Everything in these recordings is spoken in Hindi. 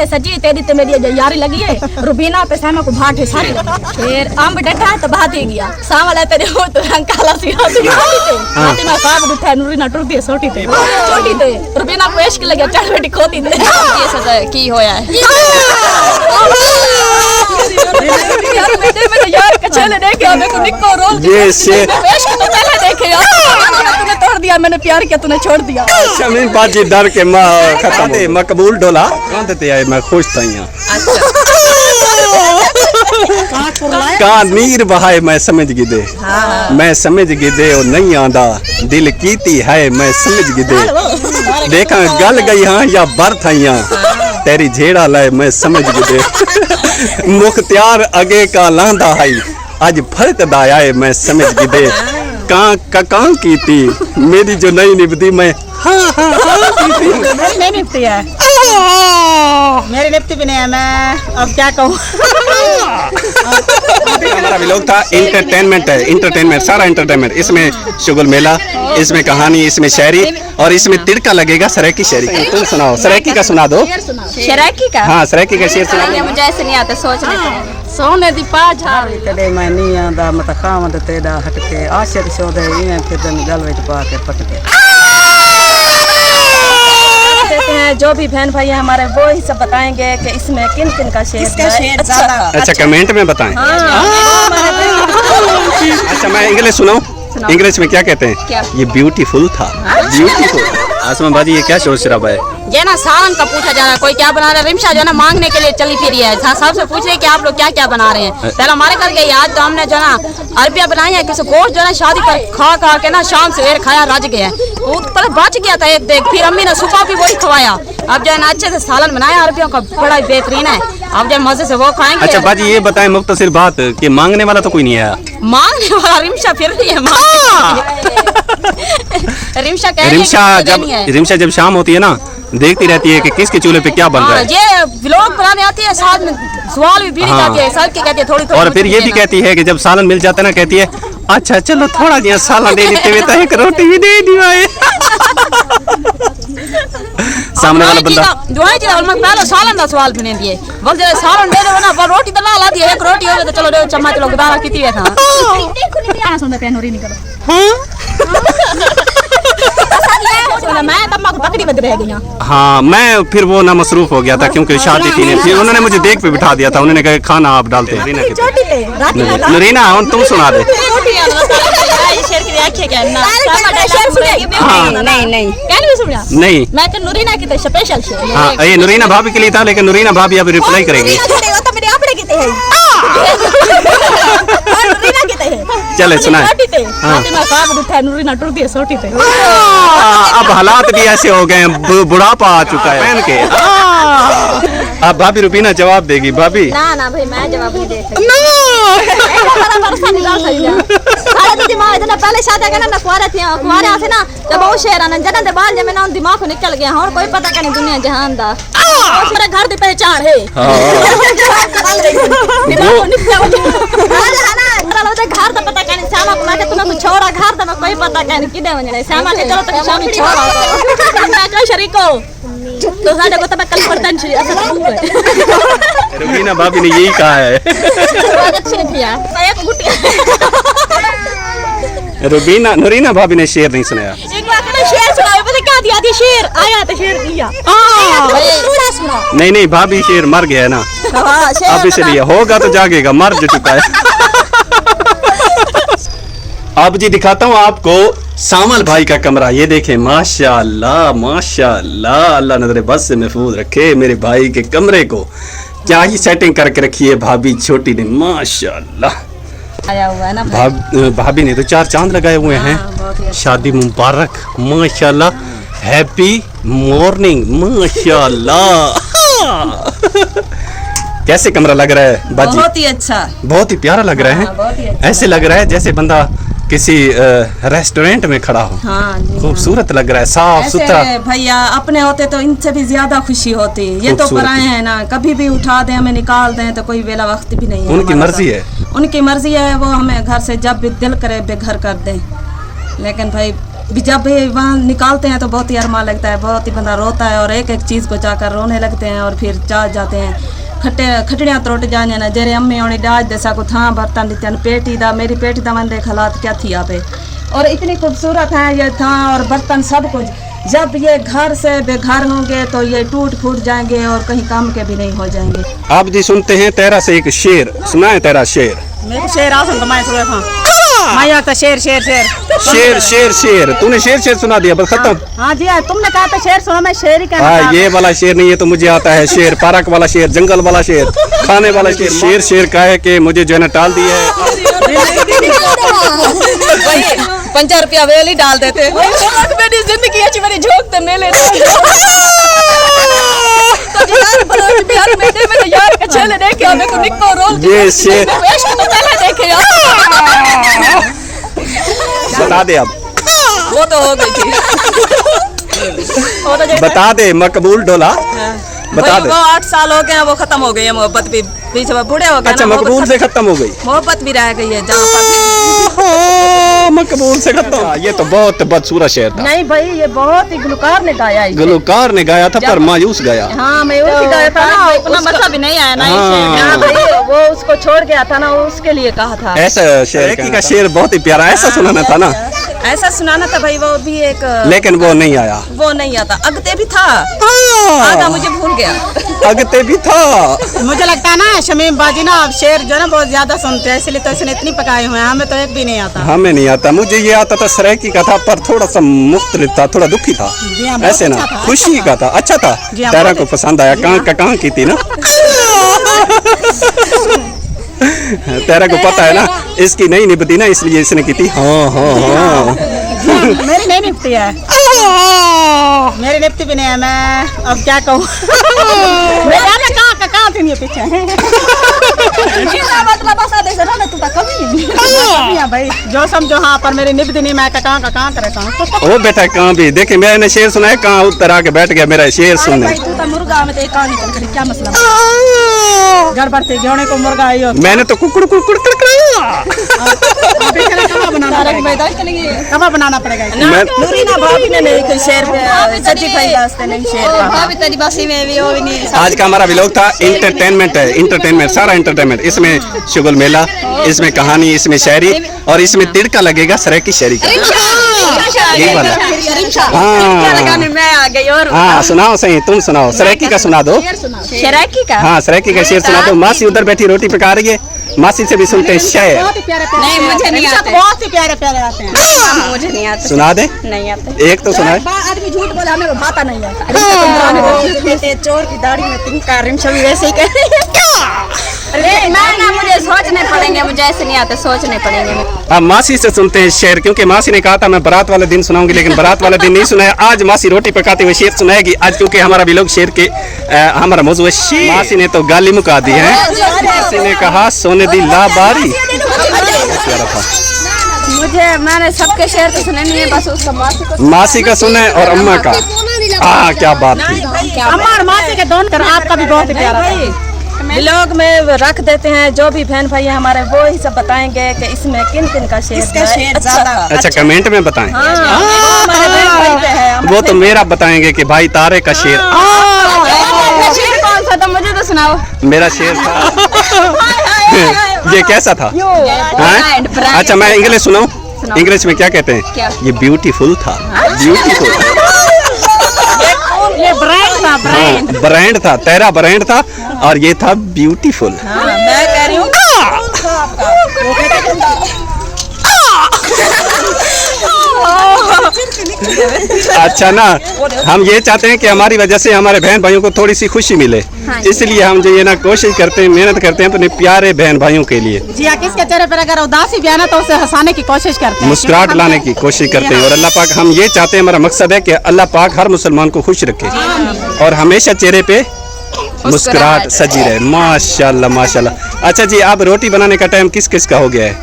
सजी तेरी तो मेरी यारी लगी है रुबीना पे सामा को भाट है सारी फिर अम्ब डटा है तो भात ही गया सावला तेरे हो तो रंग काला सी होती हाथी में साब उठा नूरीना टूटी छोटी थे रुबीना को इश्क लगे चढ़ बेटी खोती थे ये सदा की होया है यार यार कचले देखे हमें को निको रोल ये से इश्क तो पहले देखे यार तूने तोड़ दिया मैंने प्यार किया तूने छोड़ दिया शमीन पाजी डर के खत्म दे मकबूल डोला कौन देते आए मैं खुश था यहाँ का नीर बहाए मैं समझ गिदे मैं समझ गिदे और नहीं आंदा दिल कीती है मैं समझ गिदे देखा गल गई हाँ या बर्थ आइया तेरी झेड़ा लाए मैं समझ गिदे मुख्तियार अगे का लांदा है आज फर्क दाया है मैं समझ गिदे कां की थी मेरी जो नहीं निभती मैं नहीं निपटी है मेरी लिपटी भी नहीं है मैं अब क्या कहूँ हमारा व्लॉग था इंटरटेनमेंट सारा इंटरटेनमेंट इसमें शुगल मेला इसमें कहानी इसमें शायरी और इसमें तिड़का लगेगा सरायकी शायरी का तुम सुनाओ सरायकी का सुना दो शराकी का हाँ सरायकी का शेर सुना दो मुझे ऐसे नहीं आता सोचने सोने दी पाँच हार कदे मैं नहीं आंदा मत खावंद तेरा हटके आशिक शोदे इवें फिरदन गल विच पा के पटके देते हैं जो भी बहन भाई हमारे वो ही सब बताएंगे कि इसमें किन किन का शेर अच्छा कमेंट में बताएं अच्छा मैं इंग्लिश सुनाऊं इंग्लिश में क्या कहते हैं ये ब्यूटीफुल था ब्यूटीफुल आसमा बाजी ये क्या शोर शराबा है ये ना सावन का पूछा जा रहा है कोई क्या बना रहा है रिमशा जो है ना मांगने के लिए चली फिरी है सबसे पूछ रहे कि आप लोग क्या क्या बना रहे हैं पहले हमारे घर गई आज तो हमने जो है ना अरबिया बनाई है किसी गोश्त जो है ना शादी पर खा के ना शाम से खाया रज गया वो पर बच गया था एक देख फिर अम्मी ने सुबह भी वही खवाया अब जो है ना अच्छे से सालन बनाया अरबियों का बड़ा बेहतरीन है अब जो मजे से वो खाएंगे अच्छा बाजी ये बताएं मुख्तसर बात कि मांगने वाला तो कोई नहीं आया मांगने वाला रिमशा फिर रही है रिमशा जब शाम होती है ना देखती रहती है कि किसके चूल्हे पे क्या बन रहा है ये व्लॉग बनाने आती है साथ में सवाल भी बीड़ी जाती है सब की कहती है थोड़ी और फिर ये भी कहती है कि जब सालन मिल जाता है ना कहती है अच्छा चलो थोड़ा जिया सालन दे देते हुए तो एक रोटी भी दे दी भाई सामने वाला बंदा दुआई जी और मैं पहले सालन का सवाल भी नहीं दिए बोल जरा सालन दे दो ना पर रोटी तो ला दी एक रोटी हो तो चलो दो चम्मच लोग दारा किती है था क्या सुनते पे नूरी नहीं करो मैं तब पकड़ी बद रह गई हाँ मैं फिर वो ना मसरूफ हो गया था क्योंकि शादी थी नहीं फिर उन्होंने मुझे देख पे बिठा दिया था उन्होंने कहा खाना आप डालते हैं नरीना तुम सुना दे नहीं मैं तो नूरीना की स्पेशल शेर हाँ ये नूरीना भाभी के लिए था लेकिन नूरीना भाभी अब रिप्लाई करेगी चले सुनाए अब हालात भी ऐसे हो गए हैं बुढ़ापा आ चुका है पहन के अब भाभी रुबीना जवाब देगी भाभी ना भाई मैं जवाब नहीं दे पहले शादी करना ना कुआरे थे ना जब बहुत शेर आना जन्नत दे बाल जमे ना दिमाग को निकल गया और कोई पता नहीं दुनिया जहान दा मेरा घर की पहचान है घर तो पता नहीं श्यामा को मैं तुम्हें छोड़ा घर तो मैं कोई पता नहीं किधर वजने श्यामा के चलो तो शामी छोड़ा मैं जो शरीको तो साडे को तो मैं कल पड़ता नहीं ऐसा रुबीना भाभी ने यही कहा है अच्छे किया एक गुटिया रुबीना नूरीना भाभी ने शेर नहीं सुनाया एक बार मैंने शेर सुनाया पता क्या दिया थी शेर आया तो शेर दिया पूरा सुना नहीं भाभी शेर मर गया है ना अब इसलिए होगा तो जागेगा मर जो चुका है अब जी दिखाता हूँ आपको सामल भाई का कमरा ये देखें माशाल्लाह माशाल्लाह अल्लाह नजर बस से महफूज रखे मेरे भाई के कमरे को क्या ही सेटिंग करके रखी है भाभी छोटी ने माशाल्लाह आया हुआ है ना भाभी ने तो 4 चांद लगाए हुए हैं शादी मुबारक माशाल्लाह हैप्पी मॉर्निंग माशाल्लाह कैसे कमरा लग रहा है बाजी बहुत ही अच्छा बहुत ही प्यारा लग रहा है ऐसे लग रहा है जैसे बंदा किसी रेस्टोरेंट में खड़ा हो खूबसूरत लग रहा है साफ सुथरा भैया अपने होते तो इनसे भी ज्यादा खुशी होती ये तो पराए हैं ना कभी भी उठा दें हमें निकाल दें तो कोई वेला वक्त भी नहीं है उनकी मर्जी है उनकी मर्जी है वो हमें घर से जब भी दिल करे बेघर कर दें लेकिन भाई जब भी वहाँ निकालते हैं तो बहुत ही अरमा लगता है, बहुत ही बंदा रोता है और एक एक चीज़ को जाकर रोने लगते हैं और फिर जाते हैं। खटड़ियाँ त्रुट जाने ना जेरे अम्मी होनी डाज दे सको था बर्तन दिते पेटी दा मेरी पेटी दा मन देख हालात क्या थी यहाँ पे, और इतनी खूबसूरत है ये था और बर्तन सब कुछ। जब ये घर से बेघर होंगे तो ये टूट फूट जाएंगे और कहीं काम के भी नहीं हो जाएंगे। आप जी सुनते हैं तेरा से एक शेर सुनाए, तेरा शेर। मेरे शेर आसन तो मैं सुना था, मैं आता शेर शेर शेर शेर शेर शेर तूने शेर शेर सुना दिया, बस खत्म। हाँ जी, तुमने कहा था शेर सुना, मैं शेर ही कहना हाँ, था। ये वाला शेर नहीं है तो मुझे आता है शेर, पार्क वाला शेर, जंगल वाला शेर, खाने वाला शेर। शेर शेर का है कि मुझे जो है ना टाल दिया है। 5 रुपया वेल ही डाल देते। मेरी जिंदगी अच्छी मेरी झोंक तो नहीं लेते। यार के चले देखे हमें को निको रोल ये शेर तो पहले देखे यार। बता दे अब, वो तो हो गई थी। बता दे मकबूल डोला, बता दे। वो 8 साल हो गए हैं, वो खत्म हो गई है मोहब्बत भी, बीच में बूढ़े हो गए। अच्छा, मकबूल से खत्म हो गई, मोहब्बत भी रह गई है जहाँ पर। मकबूल से खत्म। ये तो बहुत बदसूरत शेर था। नहीं भाई, ये बहुत ही गुलकार ने गाया इसे। गुलकार ने गाया था पर मायूस गाया। हाँ, मैं उसी गाया था ना, इतना मजा भी नहीं आया ना हाँ। हाँ भाई, वो उसको छोड़ गया था ना, उसके लिए कहा था। ऐसा शेर का शेर बहुत ही प्यारा, ऐसा सुनाना था ना, ऐसा सुनाना था भाई, वो भी एक लेकिन वो नहीं आया। वो नहीं आता। अगते भी था, आधा मुझे भूल गया। अगते भी था। मुझे लगता है ना शमीम बाजी ना शेर जो ना बहुत ज्यादा सुनते हैं, इसलिए तो इसने इतनी पकाए हुए हैं, हमें तो एक भी नहीं आता। हमें नहीं आता, मुझे ये आता था सरायकी का था, पर थोड़ा सा मुख्तलिफ था, थोड़ा दुखी था, ऐसे ना, खुशी का था, अच्छा था। तेरा को पसंद आया, कहाँ की थी ना। तेरा को पता है ना इसकी नहीं निभती ना, इसलिए इसने की थी। हाँ हाँ हाँ। मेरी नहीं निपटी है, मेरी निपटी भी नहीं है। मैं अब क्या कहूँ। कहाँ थी ये पीछे। भाई जो समझो, हाँ, पर मेरी निपटी नहीं, मैं कहाँ करे कहाँ। ओ बेटा कहाँ भी देखे, मैंने शेर सुनाया, कहाँ उतर आके बैठ गया मेरा शेर सुनने। मुर्गा में तो कहानी चल रही, क्या मसला गड़बड़ थी, गेहूं को मुर्गा आई हो। मैंने तो कुकुड़ कुकुड़ कब बनाना पड़ेगा। नूरीना भाभी ने नहीं कोई शेर सच्ची भाई वास्ते नहीं शेर का। भाभी तेरी बसी में भी वो भी नहीं। आज का हमारा व्लॉग था इंटरटेनमेंट है, इंटरटेनमेंट, सारा इंटरटेनमेंट। इसमें शुगल मेला, इसमें कहानी, इसमें शायरी, और इसमें तिड़का लगेगा सरायकी शायरी का। यही वाला। हाँ मैं आ गई। और हाँ, सुनाओ सही, तुम सुनाओ, सरायकी का सुना दो। शराकी का? हाँ, सरायकी का शेर सुना दो। मासी उधर बैठी रोटी पका रही है, मासी से भी सुनते हैं शेर। नहीं, मुझे नहीं आते। बहुत ही प्यारे प्यारे आते हैं। मुझे नहीं आते। सुना दे, नहीं आते। एक तो सुनाए। आदमी झूठ बोला, हमें को भाता नहीं है। चोर की दाढ़ी में तिनका रिमशा भी वैसे ही कह रही है। ना मुझे सोचने पड़ेंगे, मुझे ऐसे नहीं आते, सोचने पड़ेंगे। अब मासी से सुनते हैं शेर, क्योंकि मासी ने कहा था मैं बारात वाले दिन सुनाऊंगी, लेकिन बारात वाले दिन नहीं सुनाया। आज मासी रोटी पकाते हुए शेर सुनाएगी आज, क्योंकि हमारा व्लॉग शेर के हमारा मौजू है शेर। मासी ने तो गाली मुका दी है। मासी ने कहा सोने दी लाबारी। मुझे मैंने सबके शेर तो सुने नहीं है, बस उसका मासी का सुने और अम्मा का। क्या बात थी। हमारे मासी के दोनों तरफ आपका भी बहुत ही प्यारा था। व्लॉग में रख देते हैं, जो भी बहन भाई हमारे वो ही सब बताएंगे कि इसमें किन किन का शेर है। अच्छा, कमेंट में बताएं। हाँ, वो तो मेरा बताएंगे कि भाई तारे का शेर। शेर कौन सा था, मुझे तो सुनाओ। मेरा शेर था। ये कैसा था? हाँ? अच्छा, मैं इंग्लिश सुनाऊं? इंग्लिश में क्या कहते हैं? ये ब्यूटीफुल था, ब्यूटीफुल। ये ब्रांड था, ब्रांड। हाँ, ब्रांड था, तेरा ब्रांड था, और ये था ब्यूटीफुल। मैं कह रही हूँ अच्छा ना, हम ये चाहते हैं कि हमारी वजह से हमारे बहन भाइयों को थोड़ी सी खुशी मिले, इसलिए हम जो ये ना कोशिश करते हैं, मेहनत करते हैं अपने प्यारे बहन भाइयों के लिए। जी हाँ, किसके चेहरे पर अगर उदासी भी है ना तो उसे हंसाने की कोशिश करते हैं, मुस्कुराहट लाने की कोशिश करते हैं। और अल्लाह पाक, हम ये चाहते हैं, हमारा मकसद है कि अल्लाह पाक हर मुसलमान को खुश रखे और हमेशा चेहरे पे मुस्कुराहट सजी रहे। माशाल्लाह माशाल्लाह। अच्छा जी, अब रोटी बनाने का टाइम किस किस का हो गया है?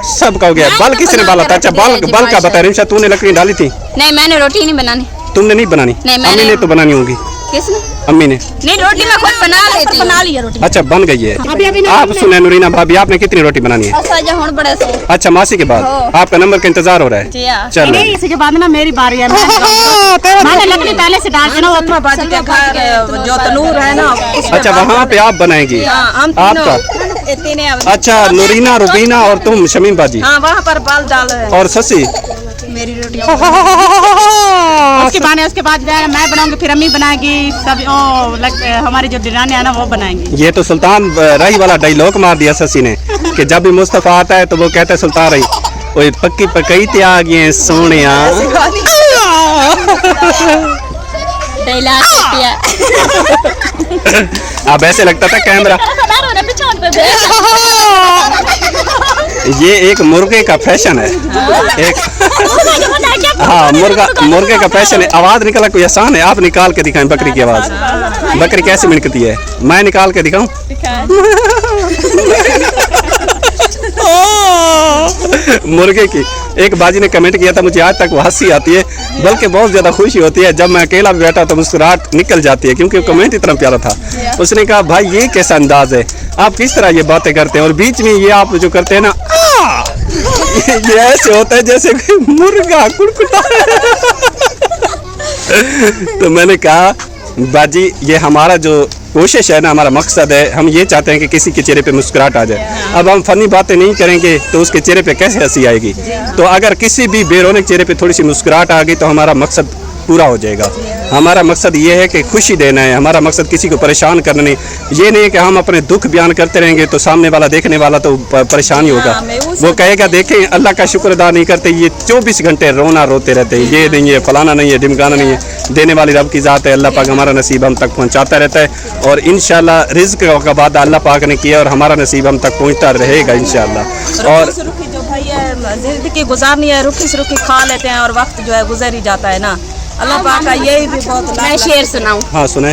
सबका हो गया। बल किसने डाला था? अच्छा, बल का बता। रिमशा, तूने लकड़ी डाली थी? नहीं, मैंने रोटी नहीं बनानी। तुमने नहीं बनानी? नहीं, अम्मी ने तो बनानी होगी। किसने? अम्मी ने? नहीं, रोटी मैं खुद बना लेती हूँ। बना लिया रोटी। अच्छा, बन गई है। आप सुने नूरीना भाभी, आपने कितनी रोटी बनानी है? बड़े से। अच्छा, मासी के बाद आपका नंबर का इंतजार हो रहा है। चलो, इसके बाद ना मेरी बारी है। मैंने लकड़ी पहले से डाल के ना वो बाजी के घर जो तनूर है ना। अच्छा, वहाँ पे आप बनाएंगी? हम आपका? अच्छा, नूरीना, रुबीना और तुम शमीम बाजी। हाँ, वहाँ पर बाल डाल रहे हैं। और ससी? मेरी रोटी उसके बाद जाएगा, मैं बनाऊंगी, फिर अम्मी बनाएगी, सब हमारी जो डिरानी है ना वो बनाएंगी। ये तो सुल्तान रही वाला डायलॉग मार दिया ससी ने कि जब भी मुस्तफा आता है तो वो कहता है सुल्तान रही, वो पक्की पकई ते आ गए सोनिया। अब ऐसे लगता था कैमरा। ये एक मुर्गे का फैशन है, एक हाँ मुर्गे का फैशन है। आवाज निकला कोई आसान है? आप निकाल के दिखाएं बकरी की आवाज। बकरी कैसे मिनकती है? मैं निकाल के दिखाऊं? मुर्गे की एक बाजी ने कमेंट किया था, मुझे आज तक वो हंसी आती है, बल्कि बहुत ज्यादा खुशी होती है। जब मैं अकेला बैठा तो मुस्कुराहट निकल जाती है, क्योंकि कमेंट इतना प्यारा था। उसने कहा भाई ये कैसा अंदाज है, आप किस तरह ये बातें करते हैं, और बीच में ये आप जो करते हैं ना ये ऐसे होता है जैसे मुर्गा कुड़कुटा। तो मैंने कहा बाजी ये हमारा जो कोशिश है ना, हमारा मकसद है, हम ये चाहते हैं कि किसी के चेहरे पे मुस्कुराहट आ जाए। अब हम फनी बातें नहीं करेंगे तो उसके चेहरे पे कैसे हंसी आएगी? तो अगर किसी भी बेरोनक चेहरे पे थोड़ी सी मुस्कुराहट आ गई तो हमारा मकसद पूरा हो जाएगा। हमारा मकसद ये है कि खुशी देना है, हमारा मकसद किसी को परेशान करना नहीं। ये नहीं है कि हम अपने दुख बयान करते रहेंगे तो सामने वाला देखने वाला तो परेशान ही होगा, वो कहेगा देखें अल्लाह का शुक्र अदा नहीं करते, ये 24 घंटे रोना रोते रहते हैं, ये नहीं है फलाना नहीं है ढिमकाना नहीं है। देने वाली रब की ज़ात है, अल्लाह पाक हमारा नसीब हम तक पहुँचाता रहता है, और इंशाल्लाह रिज़्क़ का वादा अल्लाह पाक ने किया और हमारा नसीब हम तक पहुँचता रहेगा इंशाल्लाह। और जो भाई है जिंदगी गुजारनी है, रुखी से रुखी खा लेते हैं और वक्त जो है गुजर ही जाता है ना। अल्लाह पाक का यही भी बहुत। मैं शेर सुनाऊं? हाँ सुने।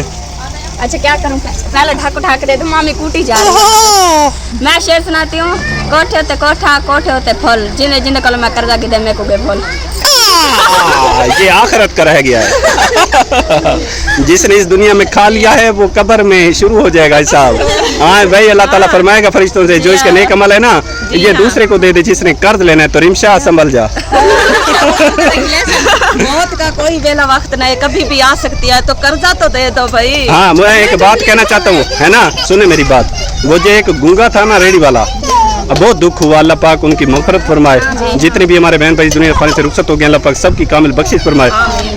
अच्छा क्या करूं, पहले ढक दे दो, मामी कूटी जा रही है। मैं शेर सुनाती हूँ। कोठे होते कोठा, कोठे होते फल, जिन्हें जिन्हें कल मैं कर्जा की दे मेरे को बेफल। ये आखिरत का रह गया है। जिसने इस दुनिया में खा लिया है वो कब्र में शुरू हो जाएगा हिसाब। हाँ भाई, अल्लाह ताला फरमाएगा फरिश्तों से जो इसका नेक अमल है ना ये दूसरे को दे दे, जिसने कर्ज लेना है तो रिमशा संभल जा। मौत का कोई बेला वक्त नहीं, कभी भी आ सकती है, तो कर्जा तो दे दो भाई। हाँ, मैं एक बात कहना चाहता हूँ, है ना, सुने मेरी बात। वो जो एक गूंगा था ना रेडी वाला, अब बहुत दुख हुआ, अल्लाह पाक उनकी मग़फ़िरत फरमाए। जितने भी हमारे बहन भाई दुनिया खाने से रुखसत हो गए, अल्लाह पाक सबकी कामिल बख्शिश फरमाए।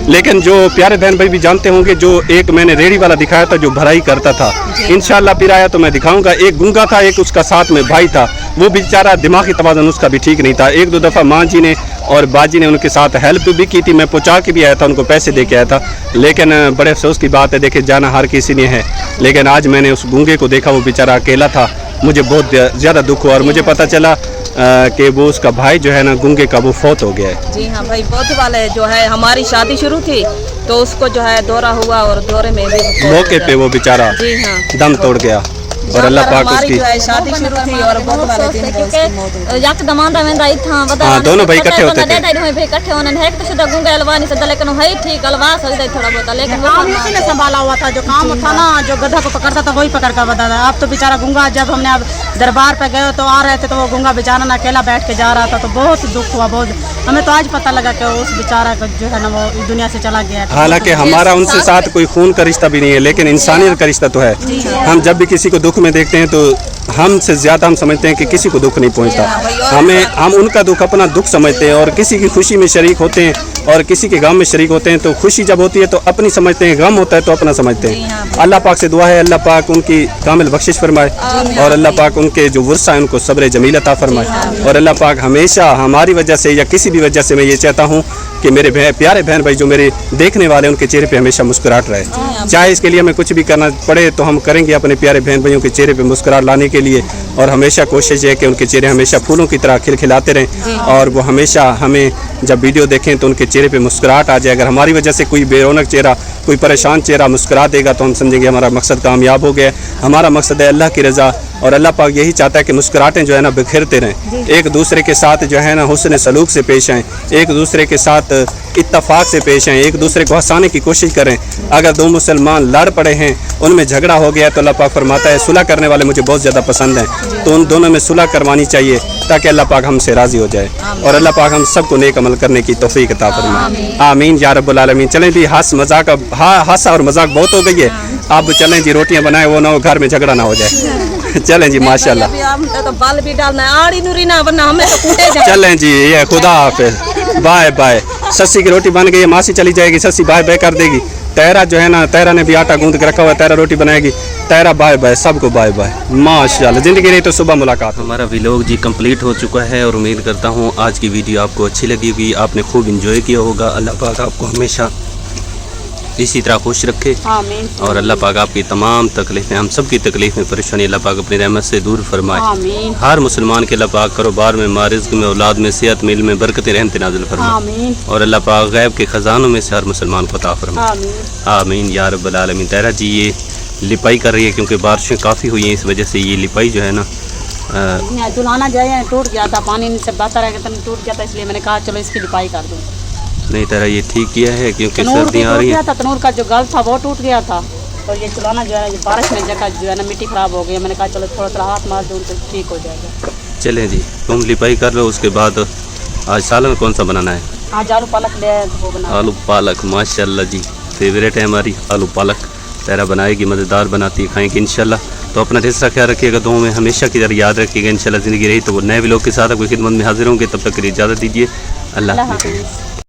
लेकिन जो प्यारे बहन भाई भी जानते होंगे, जो एक मैंने रेडी वाला दिखाया था जो भराई करता था, इंशाल्लाह फिर आया तो मैं दिखाऊंगा। एक गूंगा था, एक उसका साथ में भाई था, वो बेचारा दिमागी तवाज़ुन उसका भी ठीक नहीं था। एक दो दफ़ा माँ जी ने और बाजी ने उनके साथ हेल्प भी की थी, मैं पहुँचा के भी आया था, उनको पैसे दे के आया था। लेकिन बड़े अफसोस की बात है, देखिए जाना हर किसी ने है, लेकिन आज मैंने उस गूंगे को देखा, वो बेचारा अकेला था। मुझे बहुत ज़्यादा दुख हुआ और मुझे पता चला कि वो उसका भाई जो है ना गूंगे का वो फौत हो गया है। जी हाँ भाई, बहुत वाले जो है हमारी शादी शुरू थी तो उसको जो है दौरा हुआ और दौरे में भी मौके पे वो बेचारा दम तोड़ गया और अल्लाह पाक उसकी जो है शादी शुरू थी और बहुत वाले दिन याक दमांदा में दाई था बता। हाँ, दोनों भाई इकट्ठे होते थे। भाई इकट्ठे होने है तो सीधा गूंगा अलवा नहीं सकता, लेकिन है ठीक अलवा सकता थोड़ा बहुत, लेकिन वो काम इसी ने संभाला हुआ था। जो काम था ना, जो गधा को पकड़ता था वही पकड़ कर बताता। अब तो बेचारा गूंगा, जब हमने अब दरबार पे गए तो आ रहे थे तो वो गूंगा बेचारा ना अकेला बैठ के जा रहा था, तो बहुत दुख हुआ। बहुत हमें तो आज पता लगा कि उस बेचारा को जो है ना वो इस दुनिया से चला गया। हालांकि हमारा उनसे साथ कोई खून का रिश्ता भी नहीं है, लेकिन इंसानियत का रिश्ता तो है। हम जब भी किसी को दुख में देखते हैं तो हमसे ज़्यादा हम समझते हैं कि किसी को दुख नहीं पहुंचता। हम उनका दुख अपना दुख समझते हैं, और किसी की खुशी में शरीक होते हैं और किसी के गम में शरीक होते हैं। तो खुशी जब होती है तो अपनी समझते हैं, गम होता है तो अपना समझते हैं। अल्लाह पाक से दुआ है अल्लाह पाक उनकी कामिल बख्शिश फरमाए, और अल्लाह पाक उनके जो वर्सा है उनको सब्र जमील अता फरमाए। और अल्लाह पाक हमेशा हमारी वजह से या किसी भी वजह से मैं ये चाहता हूँ कि मेरे प्यारे बहन भाई जो मेरे देखने वाले उनके चेहरे पे हमेशा मुस्कुराहट रहे। चाहे इसके लिए हमें कुछ भी करना पड़े तो हम करेंगे अपने प्यारे बहन भाइयों के चेहरे पे मुस्कुराहट लाने के लिए, और हमेशा कोशिश है कि उनके चेहरे हमेशा फूलों की तरह खिलखिलाते रहें, और वो हमेशा हमें जब वीडियो देखें तो उनके चेहरे पे मुस्कुराहट आ जाए। अगर हमारी वजह से कोई बेरौनक चेहरा, कोई परेशान चेहरा मुस्कुरा देगा तो हम समझेंगे हमारा मकसद कामयाब हो गया। हमारा मकसद है अल्लाह की रज़ा, और अल्लाह पाक यही चाहता है कि मुस्कुराहटें जो है ना बिखरते रहें, एक दूसरे के साथ जो है ना हुस्न सलूक से पेश आएँ, एक दूसरे के साथ इत्तफाक से पेश आएँ, एक दूसरे को हंसाने की कोशिश करें। अगर दो मुसलमान लड़ पड़े हैं, उनमें झगड़ा हो गया तो अल्लाह पाक फरमाता है सुलह करने वाले मुझे बहुत ज़्यादा पसंद हैं, तो उन दोनों में सुलह करवानी चाहिए ताकि अल्लाह पाक हमसे राज़ी हो जाए और अल्लाह पाक हम सबको नेक अमल करने की तौफीक अता फरमाए। आमीन या रब्बुल आलमीन। चलें जी, हासा और मजाक बहुत हो गई है, आप चलें जी, रोटियां बनाए वो ना हो, घर में झगड़ा ना हो जाए। चलें जी, माशाल्लाह। अभी हमने तो बाल भी डालना है, आड़ी नूरी ना, वरना हमें तो कूटे जाए। चलें जी, ये खुदा हाफिज, बाय बाय। सस्सी की रोटी बन गई है, मासी चली जाएगी, सस्सी बाय बाय कर देगी। तैरा जो है ना, तैरा ने भी आटा गूंद के रखा हुआ है, तैरा रोटी बनाएगी। तैरा बाय बाय, सबको बाय बाय, माशाल्लाह। ज़िंदगी रही तो सुबह मुलाकात। हमारा व्लॉग जी कंप्लीट हो चुका है और उम्मीद करता हूँ आज की वीडियो आपको अच्छी लगी होगी, आपने खूब इंजॉय किया होगा। अल्लाह पाक आपको हमेशा इसी तरह खुश रखे आमीन। और अल्लाह पाक आपकी तमाम तकलीफ़ें, हम सब की तकलीफ़ें, परेशानी अल्लाह पाक अपनी रहमत से दूर फरमाए। आमीन। हर मुसलमान के अल्लाह पाक कारोबार में, मारिज़्क़ में, औलाद में, सेहत में, इल्म में बरकतें रहमतें नाज़िल फरमाए आमीन। और अल्लाह पाक गैब के ख़जानों में से हर मुसलमान को अता फरमाए। आमीन। आमीन या रब्बल आलमीन। तैरा जी ये लिपाई कर रही है क्योंकि बारिशें काफ़ी हुई हैं, इस वजह से ये लिपाई जो है ना दुलाना जो है टूट गया था, पानी से बहता रह गया था, टूट गया था, इसलिए मैंने कहा चलो इसकी लिपाई कर दूँ। नहीं तैरा ये ठीक किया है क्योंकि तनूर सर्दियाँ आ रही हैं। तनूर का जो गल था वो टूट गया था, तो ये चलाना जो है ये बारिश में जगह जो है ना मिट्टी ख़राब हो गई, मैंने कहा चलो थोड़ा थोड़ा हाथ मार दूँ तो ठीक हो जाएगा। चलें जी, तुम लिपाई कर लो, उसके बाद आज सालन कौन सा बनाना है? आज आलू पालक ले आए तो वो बना। आलू पालक, माशाल्लाह जी, फेवरेट है हमारी आलू पालक। तैरा बनाएगी, मज़ेदार बनाती है, खाएंगे इंशाल्लाह। तो अपना दूसरा ख्याल रखिएगा, दुआ में हमेशा की तरह याद रखिएगा। इंशाल्लाह ज़िंदगी रही तो वो नए व्लॉग के साथ कोई खिदमत में हाजिर होंगे, तब तक के लिए इजाज़त दीजिए। अल्लाह हाफ़िज़।